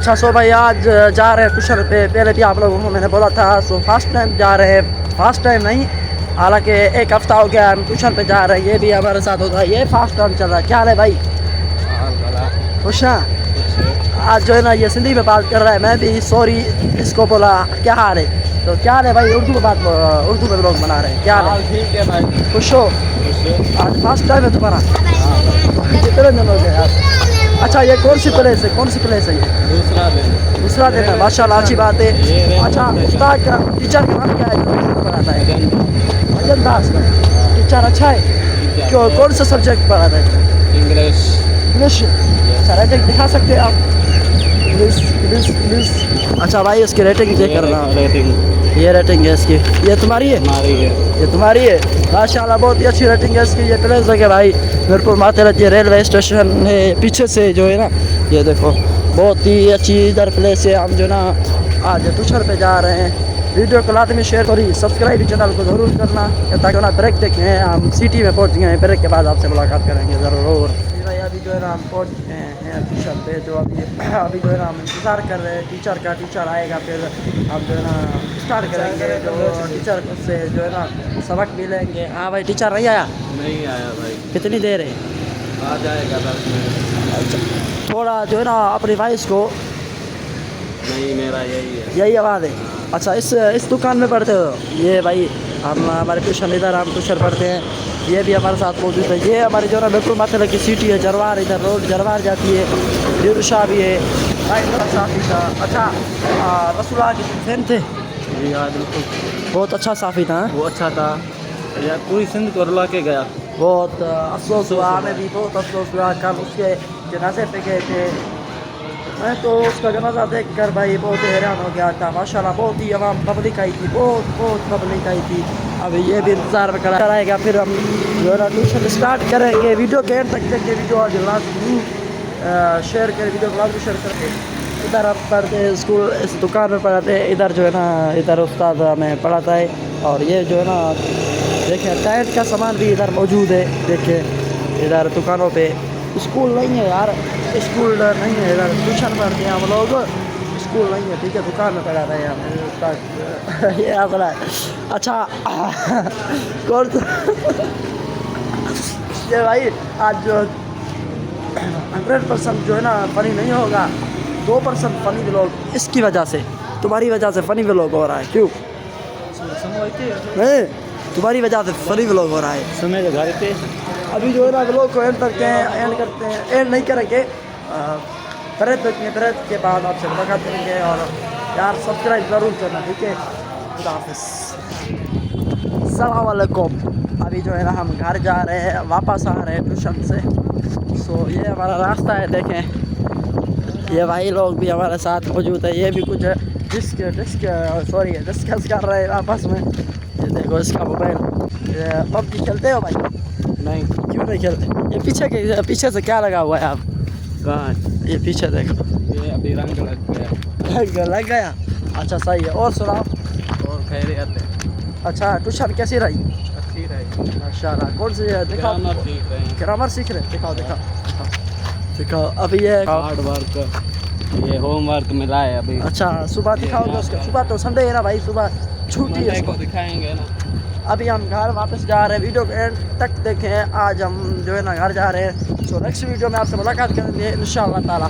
अच्छा सो भाई आज जा रहे हैं ट्यूशन पे। पहले भी आप लोगों को मैंने बोला था। सो फर्स्ट टाइम जा रहे हैं, फर्स्ट टाइम नहीं, हालांकि एक हफ्ता हो गया हम ट्यूशन पे जा रहे हैं। ये भी हमारे साथ होता है, ये फर्स्ट टाइम चल रहा है। क्या हाल है भाई? खुश हैं? आज जो है ना ये सिंधी में बात कर रहा है, मैं भी सॉरी इसको बोला क्या हाल है। तो क्या हाल है भाई? उर्दू में बात, उर्दू में लोग बना रहे हैं। क्या हाल है? ठीक है भाई। खुश हो? आज फर्स्ट टाइम है तुम्हारा? कितने दिन हो गए आज? अच्छा ये कौन सी प्लेस है, कौन सी प्लेस है ये? दूसरा दिन है, माशाल्लाह अच्छी बात है। अच्छा उस्ताद का, टीचर का नाम क्या है जो पढ़ाता है? भजन दास का टीचर अच्छा है। क्यों, कौन सा सब्जेक्ट पढ़ाता है? इंग्लिश। इंग्लिश। अच्छा रेटिंग दिखा सकते हैं आप? इंग्लिश। अच्छा भाई उसकी रेटिंग चेक कर रहा हूँ। ये रेटिंग है इसकी, ये तुम्हारी है? हमारी है। ये तुम्हारी है? माशाल्लाह बहुत ही अच्छी रेटिंग है इसकी। ये प्लेस है भाई, मेरे को माते रहती है। रेलवे स्टेशन है पीछे से जो है ना, ये देखो बहुत ही अच्छी इधर प्लेस है। हम जो ना आज ट्यूशन पे जा रहे हैं। वीडियो को लाते में शेयर करी, सब्सक्राइब चैनल को ज़रूर करना ताकि ना ब्रेक देखें। हम सिटी में पहुँच गए हैं, ब्रेक के बाद आपसे मुलाकात करेंगे ज़रूर। भाई अभी जो है ना हम पहुँच गए हैं ट्यूशन पे। जो अभी जो है ना हम इंतज़ार कर रहे हैं टीचर का। टीचर आएगा फिर हम जो है ना स्टार्ट करेंगे। जो टीचर से जो है ना सबक मिलेंगे। हाँ भाई टीचर नहीं आया? नहीं आया भाई। कितनी देर है? आ जाएगा 10 मिनट। अच्छा थोड़ा जो है ना अपनी वॉइस को, नहीं मेरा यही है। यही आवाज़ है। अच्छा इस दुकान में पढ़ते हो? ये भाई हम हमारे ट्यूशन इधर हम ट्यूशन पढ़ते हैं। ये भी हमारे साथ मौजूद है। ये हमारी जो है ना बिल्कुल मतलब की सिटी है जरवार, इधर रोड जरवार जाती है। ड्यूरशाह भी है भाई साफ़ी था। अच्छा रसूलुल्लाह के फैन थे? जी हाँ बिल्कुल। बहुत अच्छा साफ़ी था। वो अच्छा था यार, पूरी सिंध को रुला के गया। बहुत अफसोस हुआ, हमें भी बहुत अफसोस हुआ। कल उसके जनाजे पे गए थे, मैं तो उसका जनाजा देख कर भाई बहुत हैरान हो गया था। माशाल्लाह बहुत ही अवाम पब्लिक आई थी, बहुत पब्लिक आई थी। अभी ये भी इंतज़ार में कराएगा, फिर हम जो है ना ट्यूशन स्टार्ट करेंगे। वीडियो के एंड तक देखेंगे, वीडियो आज शेयर करें, वीडियो ब्लॉग भी शेयर करके। इधर हम पढ़ते हैं स्कूल, इस दुकान में पढ़ाते हैं। इधर जो है ना इधर उस्ताद हमें पढ़ाता है। और ये जो है ना देखें टेंट का सामान भी इधर मौजूद है। देखें इधर दुकानों पे। स्कूल नहीं है यार, स्कूल नहीं है इधर, ट्यूशन पढ़ते हैं हम लोग। स्कूल नहीं है, ठीक है, दुकान में पढ़ा रहे हैं हम। ये अपना है। अच्छा कौन ये भाई आज जो 100% जो है ना फ़नी नहीं होगा, 2% फ़नी व्लॉग इसकी वजह से, तुम्हारी वजह से फ़नी व्लॉग हो रहा है। क्यों? नहीं तुम्हारी वजह से फ़नी व्लॉग हो रहा है। समय घर पे अभी जो है ना व्लॉग को एंड करते हैं, एंड करते हैं, एंड नहीं करेंगे। ब्रेक देखेंगे, ब्रेक के बाद आपसे मुलाकात करेंगे। और यार सब्सक्राइब ज़रूर करना, ठीक है। खुदा हाफिज़, अस्सलाम वालेकुम। अभी जो है ना हम घर जा रहे हैं, वापस आ रहे हैं ट्यूशन से। सो ये हमारा रास्ता है, देखें ये भाई लोग भी हमारे साथ मौजूद है। ये भी कुछ डिस्कस कर रहे हैं आपस में। ये देखो इसका मोबाइल। पबजी खेलते हो भाई? नहीं। क्यों नहीं खेलते? ये पीछे से क्या लगा हुआ है आप? कहाँ? ये पीछे देखो, ये अभी रंग लग गया। रंग लग गया। अच्छा सही है। और सुनाओ। और खैरियत है। अच्छा ट्यूशन कैसी रही? अच्छी रही माशाल्लाह। कौन सी दिखाओ? ग्रामर सीख रहे हैं। ग्रामर सीख रहे हैं? दिखाओ। अभी ये हार्ड वर्क, ये होमवर्क मिला है अभी। अच्छा सुबह दिखाओगे उसका? सुबह तो संडे है ना भाई, सुबह छुट्टी है मंडे इसको। को दिखाएंगे ना। अभी हम घर वापस जा रहे हैं, वीडियो के एंड तक देखें। आज हम जो है ना घर जा रहे हैं। सो नेक्स्ट वीडियो में आपसे मुलाकात करेंगे इंशाअल्लाह ताला।